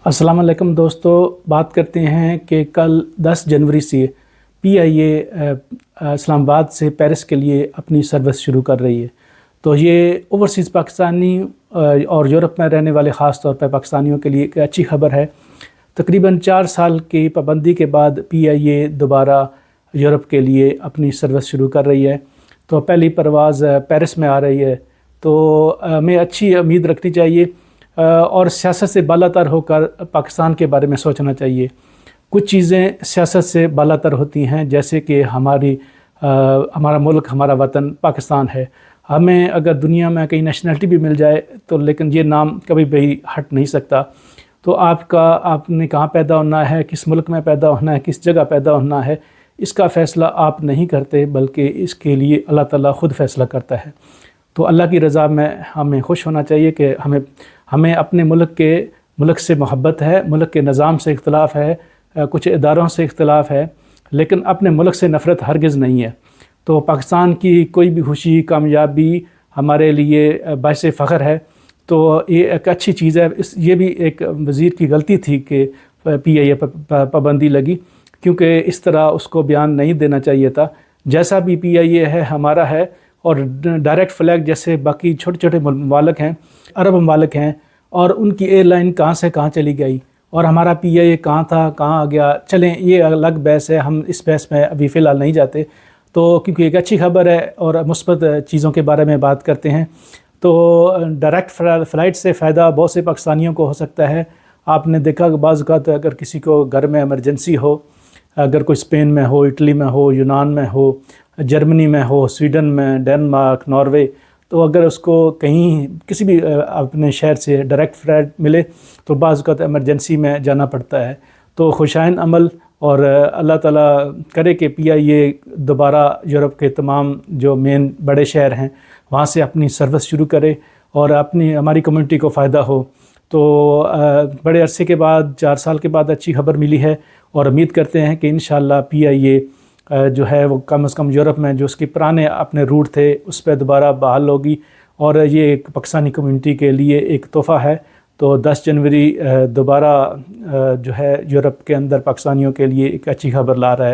अस्सलाम वालेकुम दोस्तों, बात करते हैं कि कल 10 जनवरी से PIA इस्लामाबाद से पेरिस के लिए अपनी सर्विस शुरू कर रही है। तो ये ओवरसीज़ पाकिस्तानी और यूरोप में रहने वाले ख़ास तौर पर पाकिस्तानियों के लिए एक अच्छी खबर है। तकरीबन 4 साल की पाबंदी के बाद PIA दोबारा यूरोप के लिए अपनी सर्विस शुरू कर रही है। तो पहली परवाज़ पेरिस में आ रही है। तो हमें अच्छी उम्मीद रखनी चाहिए और सियासत से बालातर होकर पाकिस्तान के बारे में सोचना चाहिए। कुछ चीज़ें सियासत से बालातर होती हैं, जैसे कि हमारा मुल्क, हमारा वतन पाकिस्तान है। हमें अगर दुनिया में कहीं नेशनलिटी भी मिल जाए तो लेकिन ये नाम कभी भी हट नहीं सकता। तो आपने कहाँ पैदा होना है, किस मुल्क में पैदा होना है, किस जगह पैदा होना है, इसका फ़ैसला आप नहीं करते, बल्कि इसके लिए अल्लाह ताला ख़ुद फ़ैसला करता है। तो अल्लाह की रज़ा में हमें खुश होना चाहिए कि हमें अपने मुल्क से मोहब्बत है, मुल्क के निज़ाम से इख्तिलाफ़ है, कुछ इदारों से इख्तिलाफ़ है, लेकिन अपने मुल्क से नफ़रत हरगिज़ नहीं है। तो पाकिस्तान की कोई भी खुशी, कामयाबी हमारे लिए बाइसे फ़ख्र है। तो ये एक अच्छी चीज़ है। ये भी एक वज़ीर की गलती थी कि PIA पर पाबंदी लगी, क्योंकि इस तरह उसको बयान नहीं देना चाहिए था। जैसा भी PIA है हमारा है, और डायरेक्ट फ़्लैग जैसे बाकी छोटे छोटे ममालिक हैं, अरब ममालिक हैं, और उनकी एयरलाइन कहाँ से कहाँ चली गई और हमारा PIA कहाँ था, कहाँ आ गया। चलें, ये अलग बहस है, हम इस बहस में अभी फ़िलहाल नहीं जाते। तो क्योंकि एक अच्छी खबर है और मुस्बत चीज़ों के बारे में बात करते हैं। तो डायरेक्ट फ़्लाइट से फ़ायदा बहुत से पाकिस्तानियों को हो सकता है। आपने देखा कि बाज़ औक़ात अगर किसी को घर में इमरजेंसी हो, अगर कोई स्पेन में हो, इटली में हो, यूनान में हो, जर्मनी में हो, स्वीडन में, डेनमार्क, नॉर्वे, तो अगर उसको कहीं किसी भी अपने शहर से डायरेक्ट फ़्लाइट मिले तो बाज़ औक़ात इमरजेंसी में जाना पड़ता है। तो खुशाइन अमल, और अल्लाह ताला करे कि PIA दोबारा यूरोप के तमाम जो मेन बड़े शहर हैं वहाँ से अपनी सर्विस शुरू करे और हमारी कम्युनिटी को फ़ायदा हो। तो बड़े अरसे के बाद, 4 साल के बाद अच्छी खबर मिली है, और उम्मीद करते हैं कि इंशाअल्लाह PIA जो है वो कम से कम यूरोप में जो उसके पुराने अपने रूट थे उस पर दोबारा बहाल होगी, और ये एक पाकिस्तानी कम्युनिटी के लिए एक तोहफ़ा है। तो 10 जनवरी दोबारा जो है यूरोप के अंदर पाकिस्तानियों के लिए एक अच्छी खबर ला रहा है।